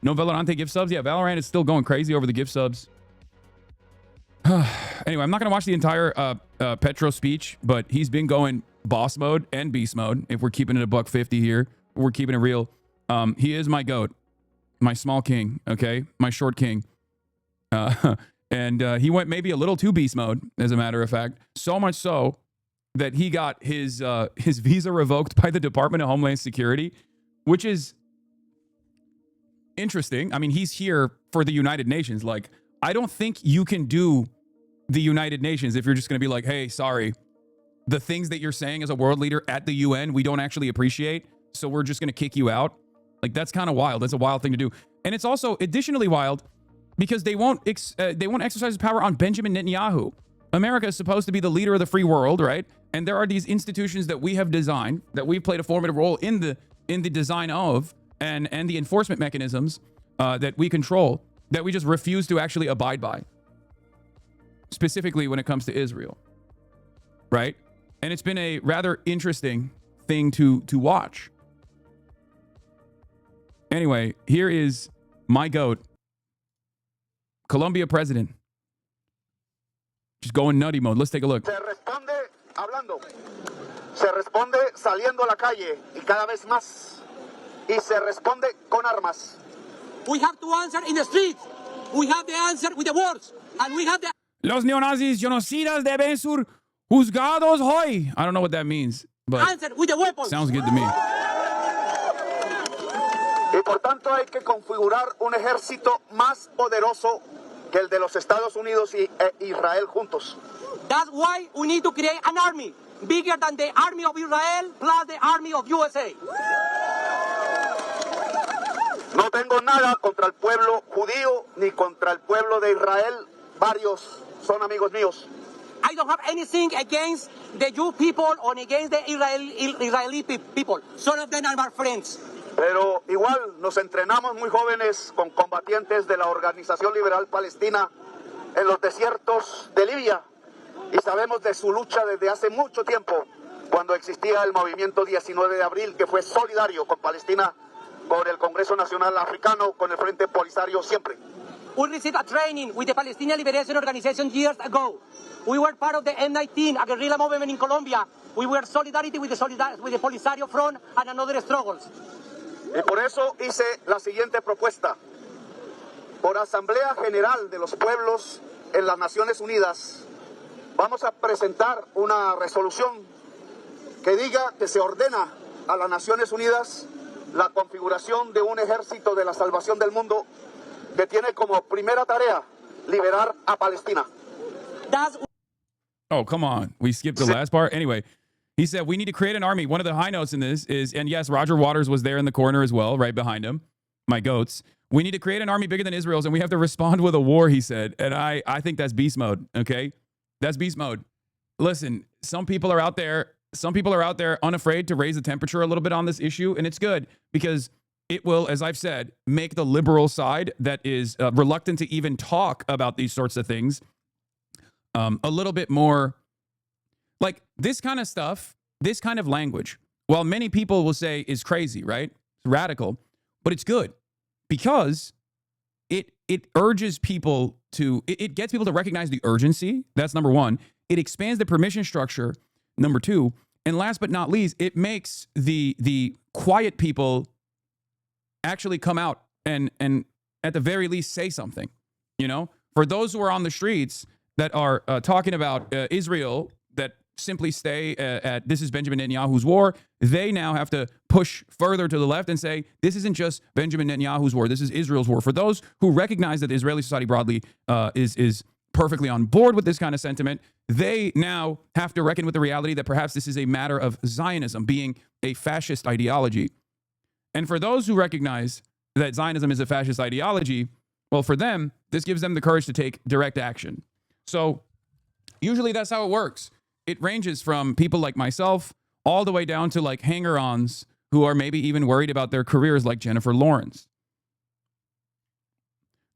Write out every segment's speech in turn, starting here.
No Valorante gift subs? Yeah, Valorant is still going crazy over the gift subs. Anyway, I'm not going to watch the entire Petro speech, but he's been going boss mode and beast mode. If we're keeping it a $150 here, we're keeping it real. He is my goat, my small king, okay? My short king. And he went maybe a little too beast mode, as a matter of fact. So much so that he got his visa revoked by the Department of Homeland Security, which is interesting. I mean, he's here for the United Nations. Like, I don't think you can do the United Nations if you're just going to be like, hey, sorry, the things that you're saying as a world leader at the UN, we don't actually appreciate, so we're just going to kick you out. Like, that's kind of wild. That's a wild thing to do. And it's also additionally wild because they won't exercise power on Benjamin Netanyahu. America is supposed to be the leader of the free world, right? And there are these institutions that we have designed, that we've played a formative role in the design of, and the enforcement mechanisms that we control, that we just refuse to actually abide by. Specifically when it comes to Israel, right? And it's been a rather interesting thing to watch. Anyway, here is my goat, Colombia President. Just going nutty mode. Let's take a look. Se responde hablando. Se responde saliendo a la calle y cada vez más. Y se responde con armas. We have to answer in the streets. We have the answer with the words. And we have the... Los neonazis genocidas deben ser juzgados hoy. I don't know what that means, but answer with the weapons. Sounds good to me. Y por tanto hay que configurar un ejército más poderoso que el de los Estados Unidos y Israel juntos. That's why we need to create an army bigger than the army of Israel plus the army of USA. No tengo nada contra el pueblo judío ni contra el pueblo de Israel. Varios son amigos míos. I don't have anything against the Jew people or against the Israeli people. Some of them are my friends. Pero igual nos entrenamos muy jóvenes con combatientes de la Organización Liberal Palestina en los desiertos de Libia y sabemos de su lucha desde hace mucho tiempo, cuando existía el movimiento 19 de abril, que fue solidario con Palestina, con el Congreso Nacional Africano, con el Frente Polisario siempre. We received a training with the Palestinian Liberation Organization years ago. We were part of the M19, a guerrilla movement in Colombia. We were solidarity with the Polisario Front and other struggles. Y por eso hice la siguiente propuesta. Por Asamblea General de los Pueblos en las Naciones Unidas, vamos a presentar una resolución que diga que se ordena a las Naciones Unidas la configuración de un ejército de la salvación del mundo que tiene como primera tarea liberar a Palestina. Oh, come on. We skipped the last part. Anyway, he said we need to create an army. One of the high notes in this is, and yes, Roger Waters was there in the corner as well, right behind him. My goats. We need to create an army bigger than Israel's, and we have to respond with a war, he said. And I think that's beast mode, okay? That's beast mode. Listen, some people are out there unafraid to raise the temperature a little bit on this issue, and it's good because it will, as I've said, make the liberal side that is reluctant to even talk about these sorts of things a little bit more, like this kind of stuff, this kind of language, while many people will say is crazy, right? It's radical, but it's good because it urges people to, it gets people to recognize the urgency. That's number one. It expands the permission structure, number two. And last but not least, it makes the quiet people actually come out and at the very least say something. You know, for those who are on the streets that are talking about Israel, that simply stay at this is Benjamin Netanyahu's war, they now have to push further to the left and say, this isn't just Benjamin Netanyahu's war, this is Israel's war. For those who recognize that the Israeli society broadly is perfectly on board with this kind of sentiment, they now have to reckon with the reality that perhaps this is a matter of Zionism being a fascist ideology. And for those who recognize that Zionism is a fascist ideology, well, for them, this gives them the courage to take direct action. So usually that's how it works. It ranges from people like myself all the way down to like hanger-ons who are maybe even worried about their careers like Jennifer Lawrence.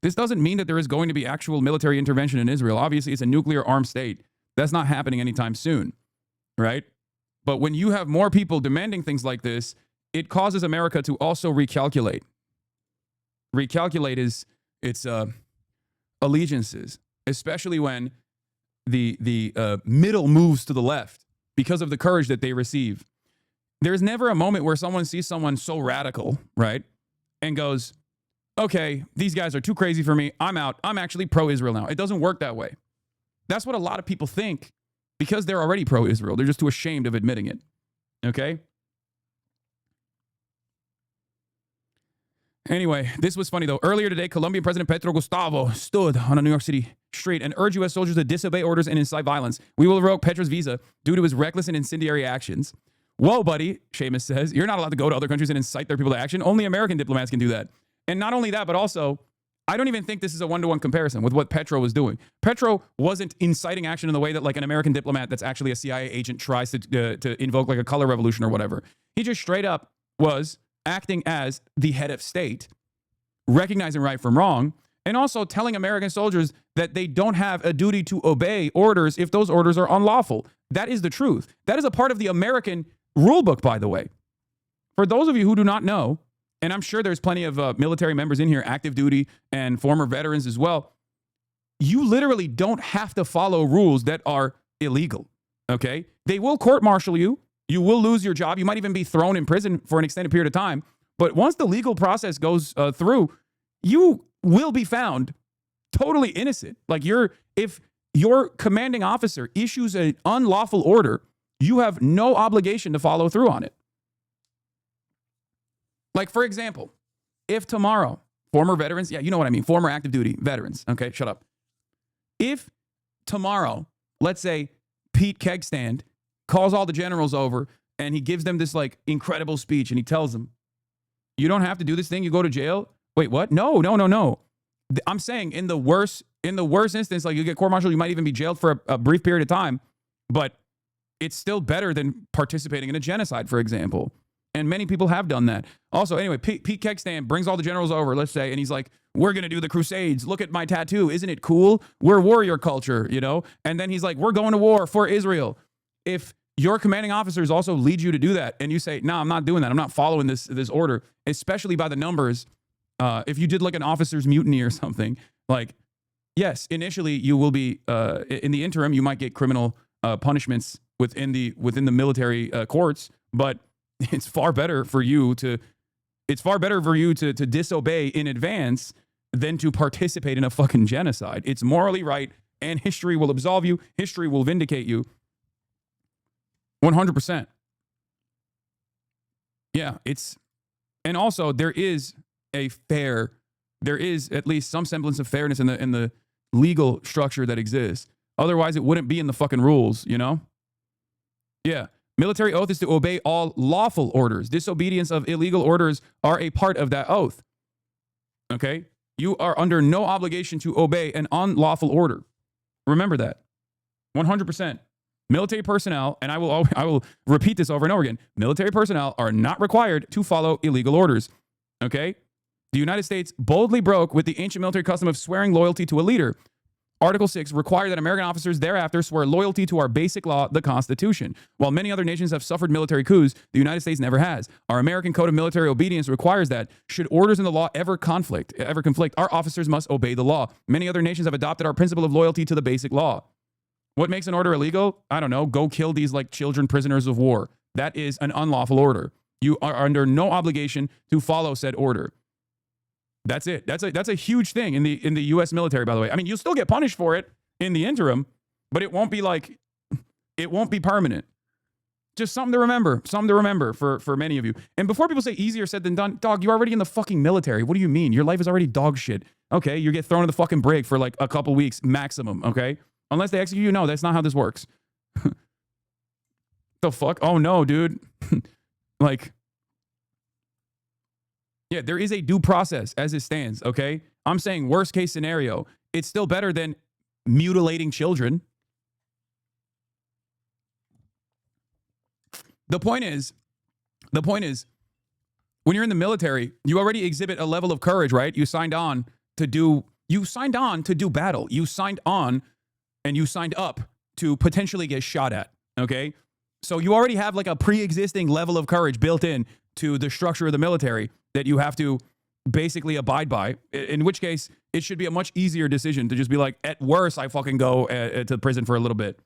This doesn't mean that there is going to be actual military intervention in Israel. Obviously, it's a nuclear armed state. That's not happening anytime soon, right? But when you have more people demanding things like this, it causes America to also recalculate. recalculate its allegiances, especially when the middle moves to the left because of the courage that they receive. There's never a moment where someone sees someone so radical, right, and goes, okay, these guys are too crazy for me. I'm out. I'm actually pro-Israel now. It doesn't work that way. That's what a lot of people think because they're already pro-Israel. They're just too ashamed of admitting it. Okay? Anyway, this was funny, though. Earlier today, Colombian President Petro Gustavo stood on a New York City street and urged U.S. soldiers to disobey orders and incite violence. We will revoke Petro's visa due to his reckless and incendiary actions. Whoa, buddy, Seamus says. You're not allowed to go to other countries and incite their people to action. Only American diplomats can do that. And not only that, but also, I don't even think this is a one-to-one comparison with what Petro was doing. Petro wasn't inciting action in the way that like an American diplomat that's actually a CIA agent tries to invoke like a color revolution or whatever. He just straight up was acting as the head of state, recognizing right from wrong, and also telling American soldiers that they don't have a duty to obey orders if those orders are unlawful. That is the truth. That is a part of the American rule book, by the way. For those of you who do not know, and I'm sure there's plenty of military members in here, active duty and former veterans as well, you literally don't have to follow rules that are illegal, okay? They will court-martial you. You will lose your job. You might even be thrown in prison for an extended period of time. But once the legal process goes through, you will be found totally innocent. Like if your commanding officer issues an unlawful order, you have no obligation to follow through on it. Like, for example, if tomorrow, former veterans, yeah, you know what I mean, former active duty veterans, okay, shut up. If tomorrow, let's say Pete Kegstand calls all the generals over and he gives them this like incredible speech and he tells them, you don't have to do this thing, you go to jail. Wait, what? No. I'm saying in the worst instance, like you get court-martialed, you might even be jailed for a brief period of time, but it's still better than participating in a genocide, for example. And many people have done that. Also, anyway, Pete Kegstand brings all the generals over, let's say, and he's like, we're going to do the Crusades. Look at my tattoo. Isn't it cool? We're warrior culture, you know? And then he's like, we're going to war for Israel. If your commanding officers also lead you to do that, and you say, no, I'm not doing that. I'm not following this order, especially by the numbers. If you did like an officer's mutiny or something, like, yes, initially you will be, in the interim, you might get criminal punishments within the military courts, but it's far better for you to disobey in advance than to participate in a fucking genocide. It's morally right, and history will absolve you. History will vindicate you. 100%. Yeah, and also there is at least some semblance of fairness in the legal structure that exists. Otherwise, it wouldn't be in the fucking rules, you know? Yeah. Military oath is to obey all lawful orders. Disobedience of illegal orders are a part of that oath. Okay? You are under no obligation to obey an unlawful order. Remember that. 100%. Military personnel, and I will repeat this over and over again, military personnel are not required to follow illegal orders. Okay? The United States boldly broke with the ancient military custom of swearing loyalty to a leader. Article 6 required that American officers thereafter swear loyalty to our basic law, the Constitution. While many other nations have suffered military coups, the United States never has. Our American Code of Military Obedience requires that, should orders in the law ever conflict, our officers must obey the law. Many other nations have adopted our principle of loyalty to the basic law. What makes an order illegal? I don't know. Go kill these like children prisoners of war. That is an unlawful order. You are under no obligation to follow said order. That's it. That's a huge thing in the U.S. military, by the way. I mean, you'll still get punished for it in the interim, but it won't be permanent. Just something to remember for many of you. And before people say easier said than done, dog, you're already in the fucking military. What do you mean? Your life is already dog shit. Okay, you get thrown in the fucking brig for like a couple weeks maximum, okay? Unless they execute you. No, that's not how this works. The fuck? Oh no, dude. Like, yeah, there is a due process as it stands, okay? I'm saying worst case scenario, it's still better than mutilating children. The point is, when you're in the military, you already exhibit a level of courage, right? You signed on to do battle. You signed on and you signed up to potentially get shot at, okay? So you already have like a pre-existing level of courage built in to the structure of the military that you have to basically abide by, in which case it should be a much easier decision to just be like, at worst, I fucking go to prison for a little bit.